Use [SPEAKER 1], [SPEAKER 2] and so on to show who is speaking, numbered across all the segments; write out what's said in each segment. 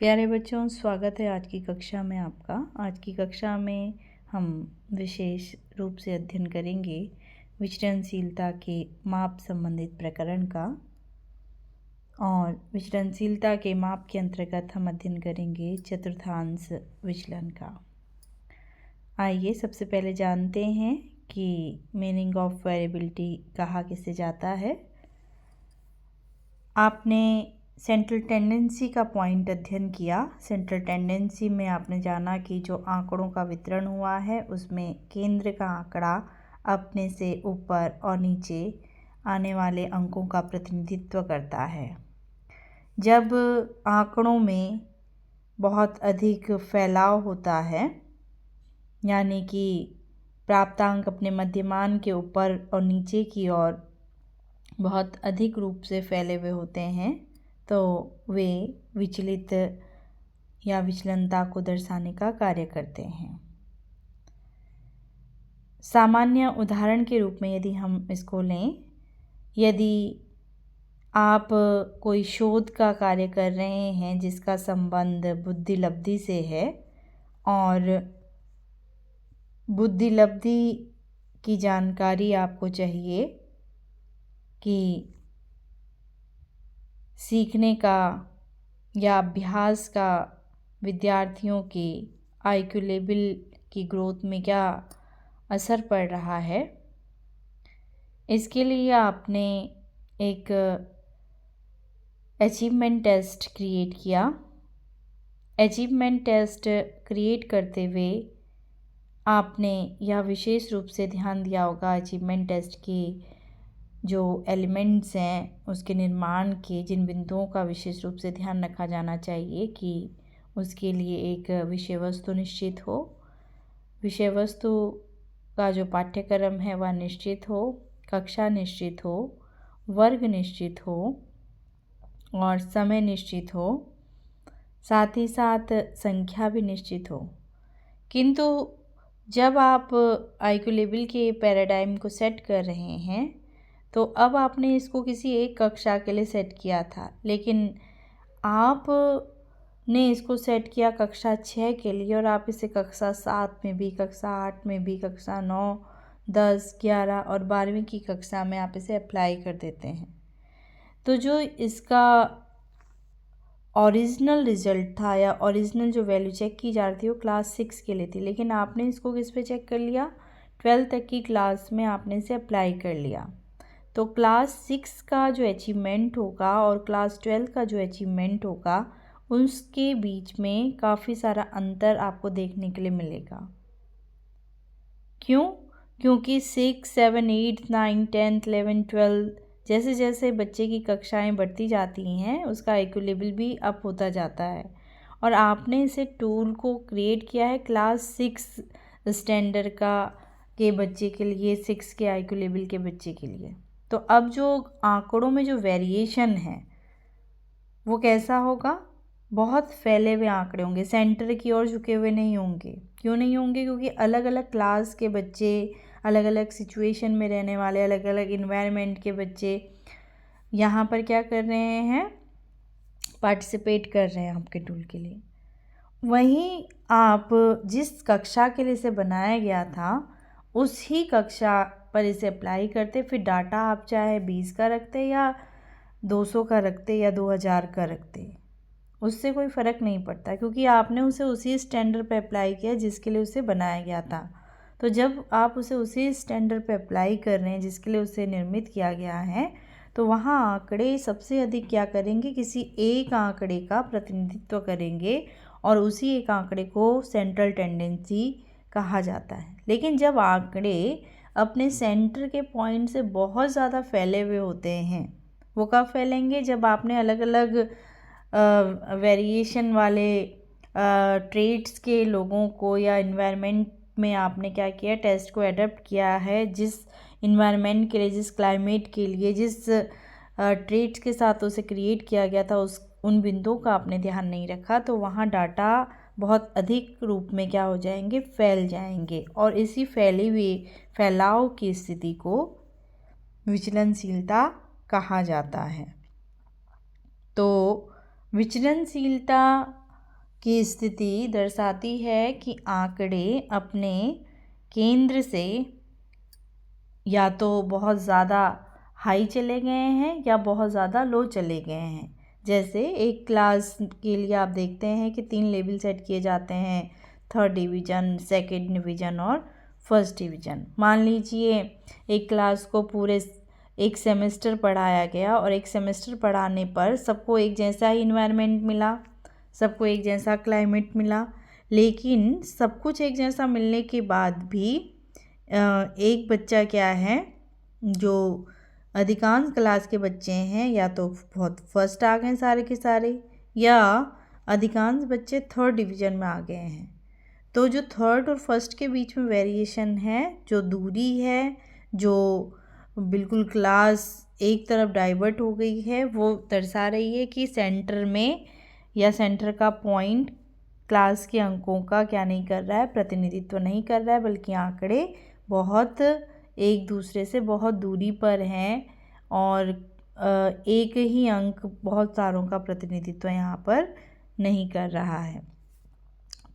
[SPEAKER 1] प्यारे बच्चों, स्वागत है आज की कक्षा में आपका। आज की कक्षा में हम विशेष रूप से अध्ययन करेंगे विचरणशीलता के माप संबंधित प्रकरण का। और विचरणशीलता के माप के अंतर्गत हम अध्ययन करेंगे चतुर्थांश विचलन का। आइए सबसे पहले जानते हैं कि मीनिंग ऑफ वेरिएबिलिटी कहा किसे जाता है। आपने सेंट्रल टेंडेंसी का पॉइंट अध्ययन किया। सेंट्रल टेंडेंसी में आपने जाना कि जो आंकड़ों का वितरण हुआ है उसमें केंद्र का आंकड़ा अपने से ऊपर और नीचे आने वाले अंकों का प्रतिनिधित्व करता है। जब आंकड़ों में बहुत अधिक फैलाव होता है, यानी कि प्राप्तांक अपने मध्यमान के ऊपर और नीचे की ओर बहुत अधिक रूप से फैले हुए होते हैं, तो वे विचलित या विचलनता को दर्शाने का कार्य करते हैं। सामान्य उदाहरण के रूप में यदि हम इसको लें, यदि आप कोई शोध का कार्य कर रहे हैं जिसका संबंध बुद्धिलब्धि से है और बुद्धिलब्धि की जानकारी आपको चाहिए कि सीखने का या अभ्यास का विद्यार्थियों के आईक्यू लेवल की ग्रोथ में क्या असर पड़ रहा है, इसके लिए आपने एक अचीवमेंट टेस्ट क्रिएट किया। अचीवमेंट टेस्ट क्रिएट करते हुए आपने यह विशेष रूप से ध्यान दिया होगा अचीवमेंट टेस्ट की जो एलिमेंट्स हैं उसके निर्माण के जिन बिंदुओं का विशेष रूप से ध्यान रखा जाना चाहिए कि उसके लिए एक विषय वस्तु निश्चित हो, विषय वस्तु का जो पाठ्यक्रम है वह निश्चित हो, कक्षा निश्चित हो, वर्ग निश्चित हो और समय निश्चित हो, साथ ही साथ संख्या भी निश्चित हो। किंतु जब आप आईक्यू लेवल के पैराडाइम को सेट कर रहे हैं तो अब आपने इसको किसी एक कक्षा के लिए सेट किया था, लेकिन आपने इसको सेट किया कक्षा 6 के लिए और आप इसे कक्षा 7 में भी, कक्षा 8 में भी, कक्षा 9, 10, 11 और 12वीं की कक्षा में आप इसे अप्लाई कर देते हैं। तो जो इसका ओरिजिनल रिज़ल्ट था या ओरिजिनल जो वैल्यू चेक की जा रही थी वो क्लास 6 के लिए थी, लेकिन आपने इसको किस पे चेक कर लिया, 12 तक की क्लास में आपने इसे अप्लाई कर लिया। तो क्लास 6 का जो अचीवमेंट होगा और क्लास 12 का जो अचीवमेंट होगा उसके बीच में काफ़ी सारा अंतर आपको देखने के लिए मिलेगा। क्यों? क्योंकि 6, 7, 8, 9, 10, 11, 12 जैसे जैसे बच्चे की कक्षाएं बढ़ती जाती हैं उसका आईक्यू लेवल भी अप होता जाता है। और आपने इसे टूल को क्रिएट किया है क्लास 6 स्टैंडर्ड का के बच्चे के लिए, 6 के आईक्यू लेवल के बच्चे के लिए। तो अब जो आंकड़ों में जो वेरिएशन है वो कैसा होगा, बहुत फैले हुए आंकड़े होंगे, सेंटर की ओर झुके हुए नहीं होंगे। क्यों नहीं होंगे? क्योंकि अलग अलग क्लास के बच्चे, अलग अलग सिचुएशन में रहने वाले, अलग अलग इन्वायरमेंट के बच्चे यहाँ पर क्या कर रहे हैं, पार्टिसिपेट कर रहे हैं आपके टूल के लिए। वहीं आप जिस कक्षा के लिए इसे बनाया गया था उसी कक्षा पर इसे अप्लाई करते, फिर डाटा आप चाहे 20 का रखते या 200 का रखते या 2000 का रखते, उससे कोई फ़र्क नहीं पड़ता, क्योंकि आपने उसे उसी स्टैंडर्ड पे अप्लाई किया जिसके लिए उसे बनाया गया था। तो जब आप उसे उसी स्टैंडर्ड पे अप्लाई कर रहे हैं जिसके लिए उसे निर्मित किया गया है, तो वहाँ आंकड़े सबसे अधिक क्या करेंगे, किसी एक आंकड़े का प्रतिनिधित्व करेंगे और उसी एक आंकड़े को सेंट्रल टेंडेंसी कहा जाता है। लेकिन जब आंकड़े अपने सेंटर के पॉइंट से बहुत ज़्यादा फैले हुए होते हैं, वो कब फैलेंगे, जब आपने अलग अलग वेरिएशन वाले ट्रेड्स के लोगों को या इन्वायरमेंट में आपने क्या किया, टेस्ट को एडप्ट किया है जिस इन्वायरमेंट के लिए, जिस क्लाइमेट के लिए, जिस ट्रेड्स के साथ उसे क्रिएट किया गया था, उन बिंदुओं का आपने ध्यान नहीं रखा, तो वहाँ डाटा बहुत अधिक रूप में क्या हो जाएंगे, फैल जाएंगे। और इसी फैली हुई फैलाव की स्थिति को विचलनशीलता कहा जाता है। तो विचलनशीलता की स्थिति दर्शाती है कि आंकड़े अपने केंद्र से या तो बहुत ज़्यादा हाई चले गए हैं या बहुत ज़्यादा लो चले गए हैं। जैसे एक क्लास के लिए आप देखते हैं कि 3 लेवल सेट किए जाते हैं, 3rd डिवीज़न, 2nd डिवीज़न और 1st डिवीज़न। मान लीजिए एक क्लास को पूरे एक सेमेस्टर पढ़ाया गया और एक सेमेस्टर पढ़ाने पर सबको एक जैसा ही इन्वायरमेंट मिला, सबको एक जैसा क्लाइमेट मिला, लेकिन सब कुछ एक जैसा मिलने के बाद भी एक बच्चा क्या है, जो अधिकांश क्लास के बच्चे हैं या तो बहुत फर्स्ट आ गए सारे के सारे, या अधिकांश बच्चे 3rd डिवीज़न में आ गए हैं। तो जो 3rd और 1st के बीच में वेरिएशन है, जो दूरी है, जो बिल्कुल क्लास एक तरफ डाइवर्ट हो गई है, वो दर्शा रही है कि सेंटर में या सेंटर का पॉइंट क्लास के अंकों का क्या नहीं कर रहा है, प्रतिनिधित्व नहीं कर रहा है, बल्कि आंकड़े बहुत एक दूसरे से बहुत दूरी पर हैं और एक ही अंक बहुत सारों का प्रतिनिधित्व यहाँ पर नहीं कर रहा है।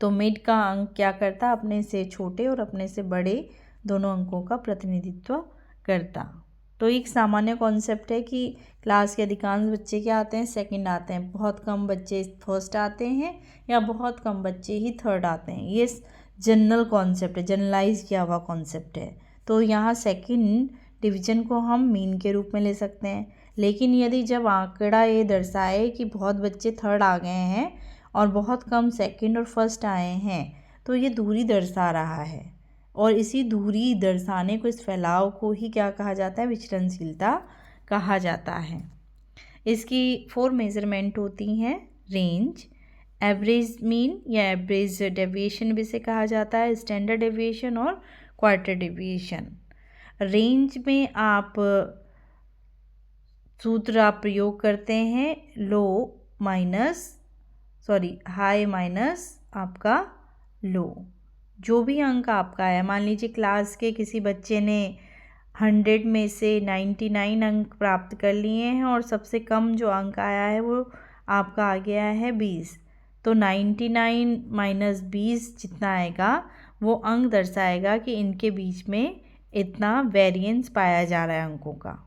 [SPEAKER 1] तो मिड का अंक क्या करता, अपने से छोटे और अपने से बड़े दोनों अंकों का प्रतिनिधित्व करता। तो एक सामान्य कॉन्सेप्ट है कि क्लास के अधिकांश बच्चे क्या आते हैं, 2nd आते हैं, बहुत कम बच्चे 1st आते हैं या बहुत कम बच्चे ही 3rd आते हैं। ये जनरल कॉन्सेप्ट है, जनरलाइज किया हुआ कॉन्सेप्ट है। तो यहाँ 2nd डिवीज़न को हम मीन के रूप में ले सकते हैं। लेकिन यदि जब आंकड़ा ये दर्शाए कि बहुत बच्चे 3rd आ गए हैं और बहुत कम 2nd और 1st आए हैं, तो ये दूरी दर्शा रहा है, और इसी दूरी दर्शाने को, इस फैलाव को ही क्या कहा जाता है, विचलनशीलता कहा जाता है। इसकी 4 मेजरमेंट होती हैं, रेंज, एवरेज मीन या एवरेज डेविएशन भी इसे कहा जाता है, स्टैंडर्ड डेविएशन और क्वार्टर डेविएशन। रेंज में आप सूत्र आप प्रयोग करते हैं, हाई माइनस आपका लो। जो भी अंक आपका है, मान लीजिए क्लास के किसी बच्चे ने 100 में से 99 अंक प्राप्त कर लिए हैं और सबसे कम जो अंक आया है वो आपका आ गया है 20, तो 99 माइनस 20 जितना आएगा वो अंक दर्शाएगा कि इनके बीच में इतना वेरिएंस पाया जा रहा है अंकों का।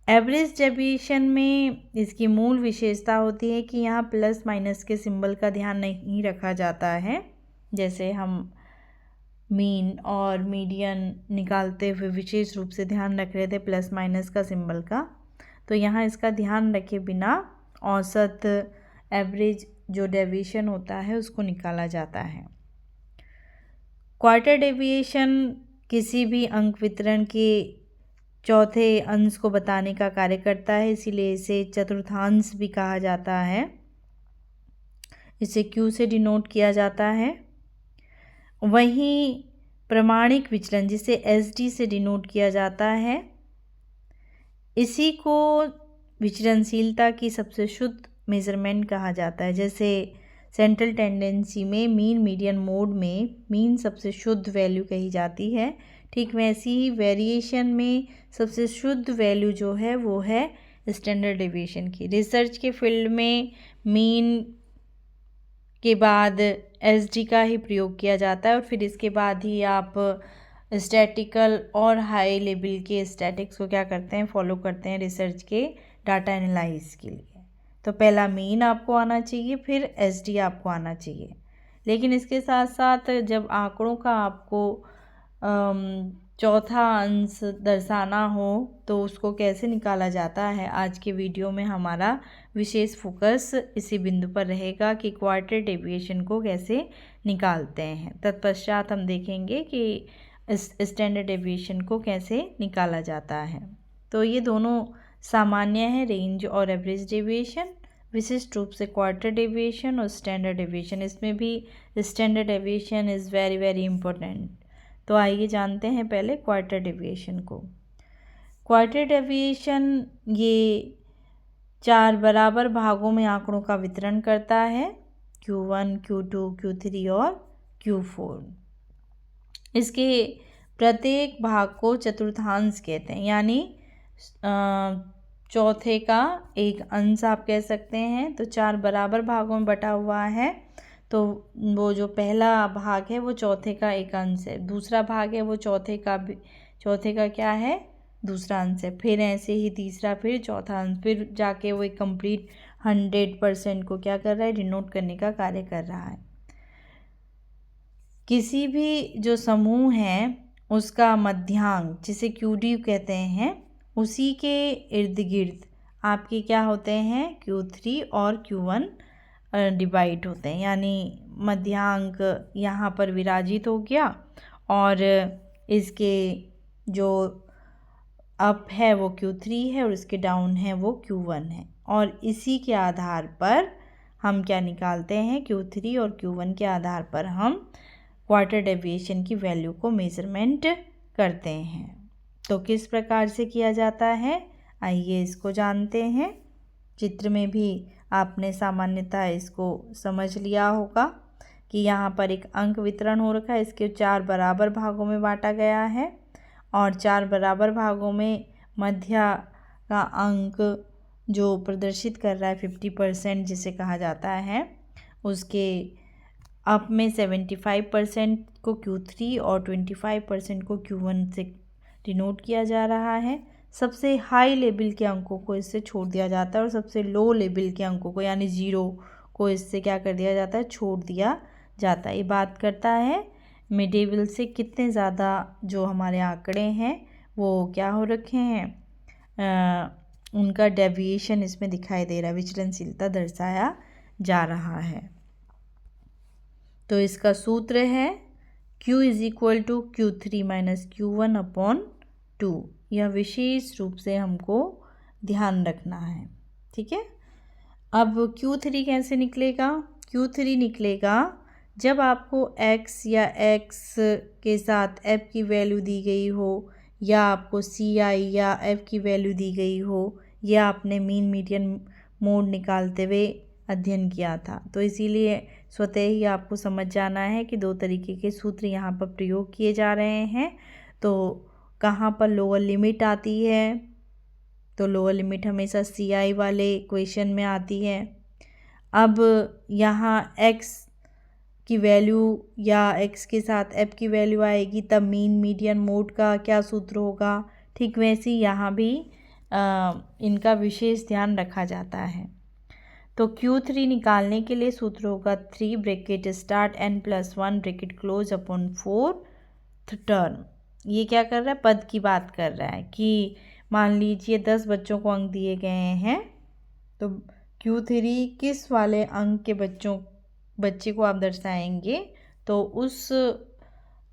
[SPEAKER 1] एवरेज डेविएशन में इसकी मूल विशेषता होती है कि यहाँ प्लस माइनस के सिंबल का ध्यान नहीं रखा जाता है। जैसे हम मीन और मीडियन निकालते हुए विशेष रूप से ध्यान रख रहे थे प्लस माइनस का सिंबल का, तो यहाँ इसका ध्यान रखे बिना औसत एवरेज जो डेविएशन होता है उसको निकाला जाता है। क्वार्टर डेविएशन किसी भी अंक वितरण के चौथे अंश को बताने का कार्य करता है, इसीलिए इसे चतुर्थांश भी कहा जाता है। इसे Q से डिनोट किया जाता है। वहीं प्रमाणिक विचलन जिसे SD से डिनोट किया जाता है, इसी को विचलनशीलता की सबसे शुद्ध मेजरमेंट कहा जाता है। जैसे सेंट्रल टेंडेंसी में मीन मीडियन मोड में मीन सबसे शुद्ध वैल्यू कही जाती है, ठीक वैसी ही वेरिएशन में सबसे शुद्ध वैल्यू जो है वो है स्टैंडर्ड डेविएशन की। रिसर्च के फील्ड में मीन के बाद SD का ही प्रयोग किया जाता है और फिर इसके बाद ही आप स्टैटिकल और हाई लेवल के स्टैटिक्स को क्या करते हैं, फॉलो करते हैं रिसर्च के डाटा एनालाइज के लिए। तो पहला मीन आपको आना चाहिए, फिर SD आपको आना चाहिए। लेकिन इसके साथ साथ जब आंकड़ों का आपको चौथा अंश दर्शाना हो तो उसको कैसे निकाला जाता है, आज के वीडियो में हमारा विशेष फोकस इसी बिंदु पर रहेगा कि क्वार्टर डेविएशन को कैसे निकालते हैं। तत्पश्चात हम देखेंगे कि स्टैंडर्ड डेविएशन को कैसे निकाला जाता है। तो ये दोनों सामान्य है, रेंज और एवरेज डेविएशन, विशिष्ट रूप से क्वार्टर डेविएशन और स्टैंडर्ड डेविएशन। इसमें भी standard deviation is very very important. तो आइए जानते हैं पहले क्वार्टर डेविएशन को। क्वार्टर डेविएशन ये 4 बराबर भागों में आंकड़ों का वितरण करता है, Q1, Q2, Q3 और Q4। इसके प्रत्येक भाग को चतुर्थांश कहते हैं, यानी चौथे का एक अंश आप कह सकते हैं। तो 4 बराबर भागों में बटा हुआ है, तो वो जो पहला भाग है वो चौथे का एक अंश है, दूसरा भाग है वो चौथे का क्या है, दूसरा अंश है। फिर ऐसे ही तीसरा, फिर चौथा अंश, फिर जाके वो एक कंप्लीट 100% को क्या कर रहा है, डिनोट करने का कार्य कर रहा है। किसी भी जो समूह है उसका मध्यांक, जिसे QD कहते हैं, उसी के इर्द गिर्द आपके क्या होते हैं, Q3 और Q1 डिवाइड होते हैं। यानी मध्यांक यहाँ पर विराजित हो गया और इसके जो अप है वो Q3 है और इसके डाउन है वो Q1 है। और इसी के आधार पर हम क्या निकालते हैं, Q3 और Q1 के आधार पर हम क्वार्टर डेविएशन की वैल्यू को मेज़रमेंट करते हैं। तो किस प्रकार से किया जाता है, आइए इसको जानते हैं। चित्र में भी आपने सामान्यतः इसको समझ लिया होगा कि यहाँ पर एक अंक वितरण हो रखा है, इसके 4 बराबर भागों में बांटा गया है और 4 बराबर भागों में मध्य का अंक जो प्रदर्शित कर रहा है 50% जिसे कहा जाता है, उसके अप में 75% को Q3 और 25% को Q1 से डिनोट किया जा रहा है। सबसे हाई लेवल के अंकों को इससे छोड़ दिया जाता है और सबसे लो लेवल के अंकों को यानी 0 को इससे क्या कर दिया जाता है, छोड़ दिया जाता है। ये बात करता है मिडेवल से कितने ज़्यादा जो हमारे आंकड़े हैं वो क्या हो रखे हैं, उनका डेविएशन इसमें दिखाई दे रहा है, विचलनशीलता दर्शाया जा रहा है। तो इसका सूत्र है Q = Q3 - Q1 / 2। यह विशेष रूप से हमको ध्यान रखना है, ठीक है। अब Q3 कैसे निकलेगा, Q3 निकलेगा जब आपको x या x के साथ f की वैल्यू दी गई हो या आपको CI या f की वैल्यू दी गई हो या आपने मीन मीडियन मोड निकालते हुए अध्ययन किया था। तो इसीलिए स्वतः ही आपको समझ जाना है कि 2 तरीके के सूत्र यहाँ पर प्रयोग किए जा रहे हैं। तो कहाँ पर लोअर लिमिट आती है, तो लोअर लिमिट हमेशा CI वाले इक्वेशन में आती है। अब यहाँ x की वैल्यू या x के साथ f की वैल्यू आएगी तब मीन मीडियन मोड का क्या सूत्र होगा, ठीक वैसे ही यहाँ भी इनका विशेष ध्यान रखा जाता है। तो Q3 निकालने के लिए सूत्र होगा 3 bracket start n + 1 bracket close upon 4th term. ये क्या कर रहा है, पद की बात कर रहा है कि मान लीजिए 10 बच्चों को अंक दिए गए हैं, तो Q3 किस वाले अंक के बच्चे को आप दर्शाएंगे, तो उस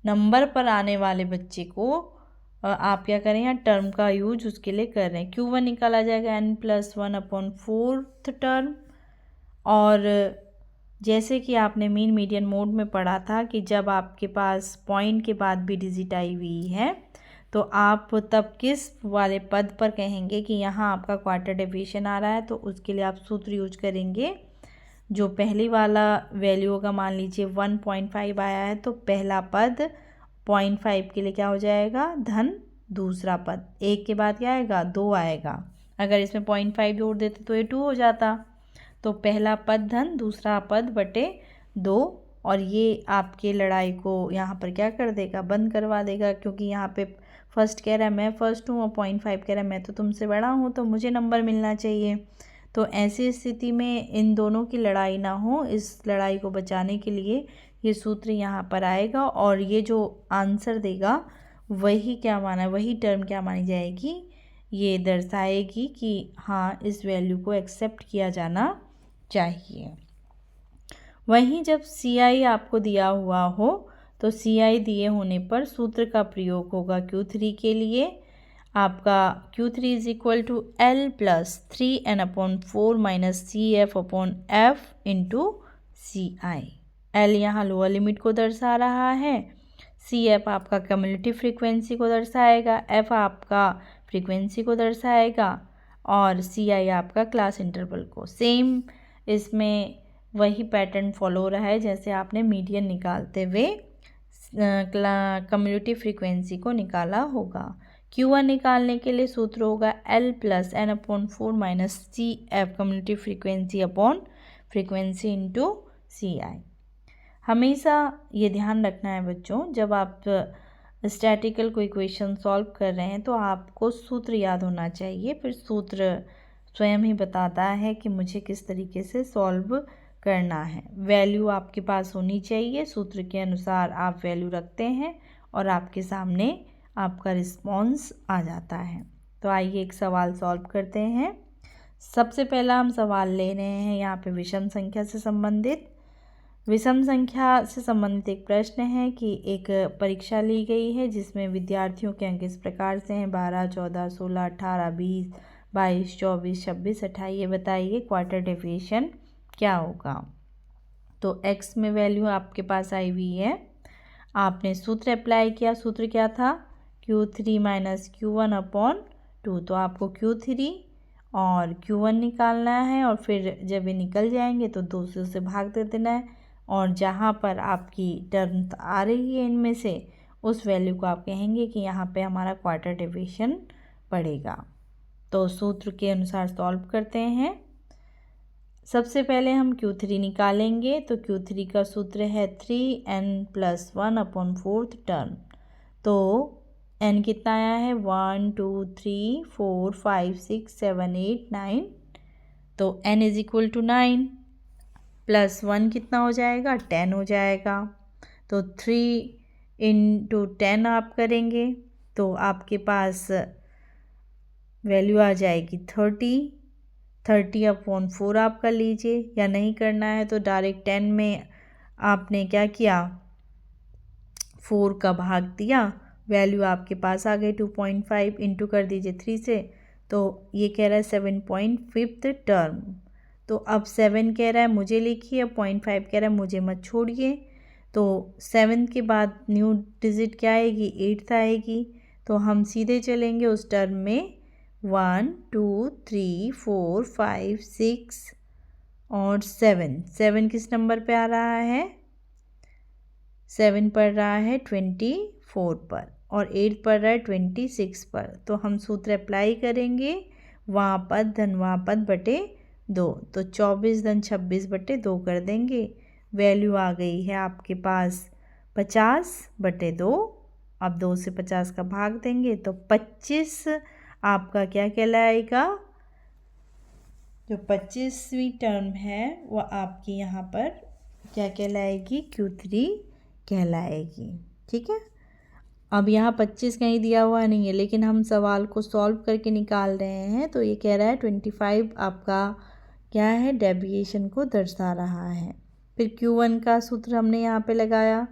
[SPEAKER 1] नंबर पर आने वाले बच्चे को आप क्या करें, यहाँ टर्म का यूज उसके लिए कर रहे हैं। Q1 निकाला जाएगा n + 1 अपॉन 4th टर्म। और जैसे कि आपने मीन मीडियन मोड में पढ़ा था कि जब आपके पास पॉइंट के बाद भी डिजिट आई हुई है तो आप तब किस वाले पद पर कहेंगे कि यहाँ आपका क्वार्टर डेविएशन आ रहा है, तो उसके लिए आप सूत्र यूज करेंगे। जो पहली वाला वैल्यू होगा, मान लीजिए 1.5 आया है, तो पहला पद 0.5 के लिए क्या हो जाएगा, धन दूसरा पद, 1 के बाद क्या आएगा, 2 आएगा। अगर इसमें 0.5 जोड़ देते तो ये 2 हो जाता। तो पहला पद धन दूसरा पद बटे 2, और ये आपके लड़ाई को यहाँ पर क्या कर देगा, बंद करवा देगा, क्योंकि यहाँ पे फर्स्ट कह रहा है मैं फर्स्ट हूँ और 0.5 कह रहा है मैं तो तुमसे बड़ा हूँ, तो मुझे नंबर मिलना चाहिए। तो ऐसी स्थिति में इन दोनों की लड़ाई ना हो, इस लड़ाई को बचाने के लिए ये सूत्र यहाँ पर आएगा और ये जो आंसर देगा वही क्या माना, वही टर्म क्या मानी जाएगी, ये दर्शाएगी कि हाँ इस वैल्यू को एक्सेप्ट किया जाना चाहिए। वहीं जब CI आपको दिया हुआ हो तो CI दिए होने पर सूत्र का प्रयोग होगा Q3 के लिए। आपका Q3 = L + 3n/4 - CF/F × CI। L यहाँ लोअर लिमिट को दर्शा रहा है, CF आपका कम्युलेटिव फ्रीक्वेंसी को दर्शाएगा, F आपका फ्रीक्वेंसी को दर्शाएगा और CI आपका क्लास इंटरवल को। सेम इसमें वही पैटर्न फॉलो हो रहा है जैसे आपने मीडियन निकालते हुए कम्युलेटिव फ्रीक्वेंसी को निकाला होगा। Q1 निकालने के लिए सूत्र होगा L plus N/4 minus CF community frequency upon frequency into CI। हमेशा ये ध्यान रखना है बच्चों, जब आप स्टैटिकल कोई क्वेश्चन सॉल्व कर रहे हैं तो आपको सूत्र याद होना चाहिए। फिर सूत्र स्वयं ही बताता है कि मुझे किस तरीके से सॉल्व करना है। वैल्यू आपके पास होनी चाहिए, सूत्र के अनुसार आप वैल्यू रखते हैं और आपके सामने आपका रिस्पॉन्स आ जाता है। तो आइए एक सवाल सॉल्व करते हैं। सबसे पहला हम सवाल ले रहे हैं यहाँ पे विषम संख्या से संबंधित। विषम संख्या से संबंधित एक प्रश्न है कि एक परीक्षा ली गई है जिसमें विद्यार्थियों के अंक इस प्रकार से हैं 12, 14, 16, 18, 20, 22, 24, 26, 28। ये बताइए क्वार्टर डेविएशन क्या होगा। तो x में वैल्यू आपके पास आई हुई है, आपने सूत्र अप्लाई किया। सूत्र क्या था? Q3 minus Q1/2। तो आपको Q3 और Q1 निकालना है और फिर जब ये निकल जाएंगे तो 200 से भाग दे देना है और जहाँ पर आपकी टर्म आ रही है इनमें से उस वैल्यू को आप कहेंगे कि यहाँ पे हमारा क्वार्टर डेविएशन पड़ेगा। तो सूत्र के अनुसार सॉल्व करते हैं। सबसे पहले हम Q3 निकालेंगे। तो Q3 का सूत्र है 3n+1/4 टर्म। तो n कितना आया है? 1 2 3 4 5 6 7 8 9। तो n is equal to 9 plus 1 कितना हो जाएगा? 10 हो जाएगा। तो 3 × 10 आप करेंगे तो आपके पास वैल्यू आ जाएगी 30/4 आप कर लीजिए, या नहीं करना है तो डायरेक्ट 10 में आपने क्या किया? 4 का भाग दिया, वैल्यू आपके पास आ गई 2.5। इंटू कर दीजिए 3 से, तो ये कह रहा है 7.5 टर्म। तो अब 7 कह रहा है मुझे लिखिए, 0.5 कह रहा है मुझे मत छोड़िए। तो 7 के बाद न्यू डिजिट क्या आएगी? 8th आएगी। तो हम सीधे चलेंगे उस टर्म में। 1 2 3 4 5 6 और 7 किस नंबर पे आ रहा है? 7 पढ़ रहा है 24 पर और 8 पढ़ रहा है 26 पर। तो हम सूत्र अप्लाई करेंगे, वहाँ पद धन वहाँ पद बटे 2। तो 24 धन 26 बटे 2 कर देंगे। वैल्यू आ गई है आपके पास 50/2। अब 2 से 50 का भाग देंगे तो 25 आपका क्या कहलाएगा? जो 25वीं टर्म है वो आपकी यहाँ पर क्या कहलाएगी? Q3 कहलाएगी। ठीक है। अब यहाँ 25 कहीं दिया हुआ नहीं है, लेकिन हम सवाल को सॉल्व करके निकाल रहे हैं। तो ये कह रहा है 25 आपका क्या है? डेविएशन को दर्शा रहा है। फिर Q1 का सूत्र हमने यहाँ पे लगाया।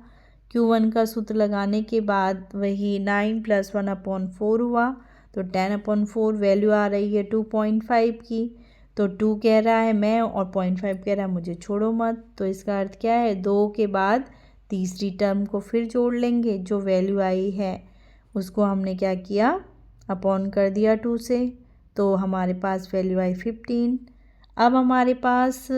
[SPEAKER 1] Q1 का सूत्र लगाने के बाद वही 9 + 1/4 हुआ। तो 10/4 वैल्यू आ रही है 2.5 की। तो 2 कह रहा है मैं और 0.5 कह रहा है मुझे छोड़ो मत। तो इसका अर्थ क्या है? 2 के बाद तीसरी टर्म को फिर जोड़ लेंगे। जो वैल्यू आई है उसको हमने क्या किया? अपॉन कर दिया 2 से। तो हमारे पास वैल्यू आई 15। अब हमारे पास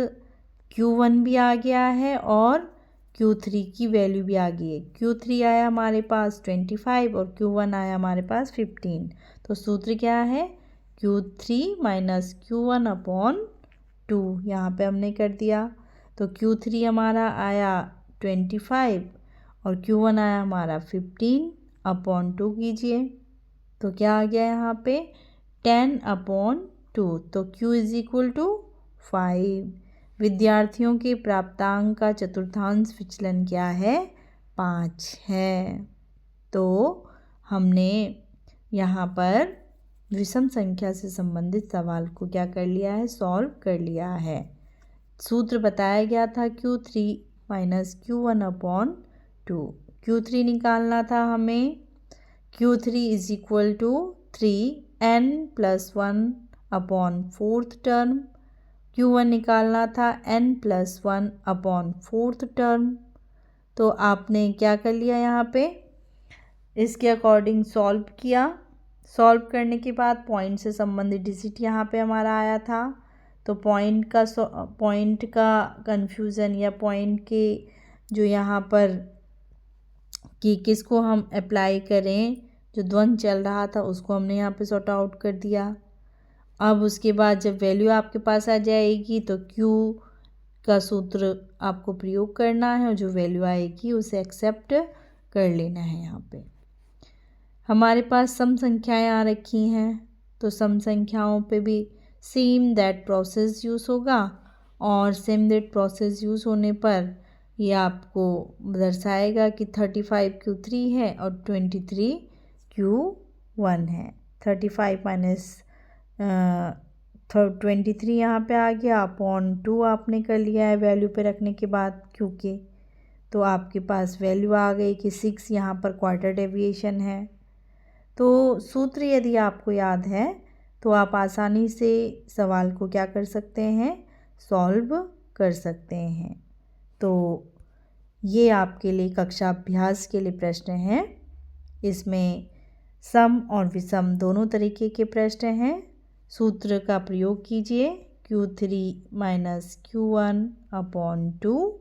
[SPEAKER 1] Q1 भी आ गया है और Q3 की वैल्यू भी आ गई है। Q3 आया हमारे पास 25 और Q1 आया हमारे पास 15। तो सूत्र क्या है? Q3 minus Q1/2। यहाँ पे हमने कर दिया। तो Q3 हमारा आया 25 और Q1 आया हमारा 15/2 कीजिए। तो क्या आ गया यहाँ पे? 10/2। तो Q इज इक्वल टू 5। विद्यार्थियों के प्राप्तांक का चतुर्थांश विचलन क्या है? 5 है। तो हमने यहाँ पर विषम संख्या से संबंधित सवाल को क्या कर लिया है? सॉल्व कर लिया है। सूत्र बताया गया था Q3 माइनस Q1/2। Q3 निकालना था हमें। Q3 is equal to 3n + 1/4 term. Q1 निकालना था n + 1/4 टर्म। तो आपने क्या कर लिया यहाँ पे? इसके अकॉर्डिंग सॉल्व किया। सॉल्व करने के बाद पॉइंट से संबंधित डिजिट यहाँ पे हमारा आया था। तो पॉइंट का कन्फ्यूज़न या पॉइंट के जो यहाँ पर कि किसको हम अप्लाई करें जो द्वंद्व चल रहा था उसको हमने यहाँ पे सॉर्ट आउट कर दिया। अब उसके बाद जब वैल्यू आपके पास आ जाएगी तो Q का सूत्र आपको प्रयोग करना है और जो वैल्यू आएगी उसे एक्सेप्ट कर लेना है। यहाँ पे हमारे पास सम संख्याएं आ रखी हैं तो सम संख्याओं पे भी सेम दैट प्रोसेस यूज़ होगा और सेम दैट प्रोसेस यूज़ होने पर ये आपको दर्शाएगा कि 35Q3 है और 23Q1 है। 35 माइनस 23 यहाँ पे आ गया अपॉन 2 आपने कर लिया है वैल्यू पे रखने के बाद Q के, तो आपके पास वैल्यू आ गई कि 6 यहाँ पर क्वार्टर डेविएशन है। तो सूत्र यदि आपको याद है तो आप आसानी से सवाल को क्या कर सकते हैं, सॉल्व कर सकते हैं। तो ये आपके लिए कक्षा अभ्यास के लिए प्रश्न हैं। इसमें सम और विषम दोनों तरीके के प्रश्न हैं। सूत्र का प्रयोग कीजिए Q3 माइनस Q1 अपॉन 2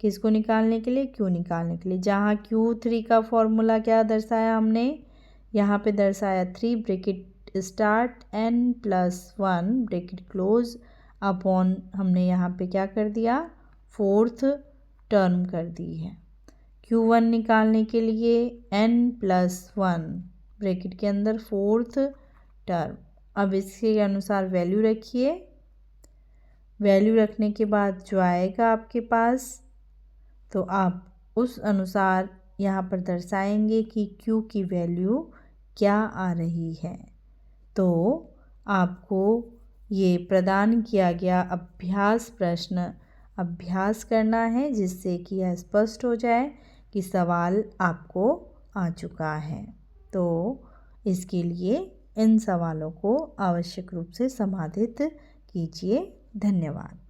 [SPEAKER 1] किसको निकालने के लिए, Q निकालने के लिए। जहाँ Q3 का फॉर्मूला क्या दर्शाया हमने, यहाँ पे दर्शाया 3 bracket start n+1 bracket close upon हमने यहाँ पे क्या कर दिया, फोर्थ टर्म कर दी है। Q1 निकालने के लिए n+1 ब्रैकेट के अंदर फोर्थ टर्म। अब इसके अनुसार वैल्यू रखिए, वैल्यू रखने के बाद जो आएगा आपके पास तो आप उस अनुसार यहाँ पर दर्शाएंगे कि Q की वैल्यू क्या आ रही है। तो आपको ये प्रदान किया गया अभ्यास प्रश्न अभ्यास करना है जिससे कि यह स्पष्ट हो जाए कि सवाल आपको आ चुका है। तो इसके लिए इन सवालों को आवश्यक रूप से समाधित कीजिए। धन्यवाद।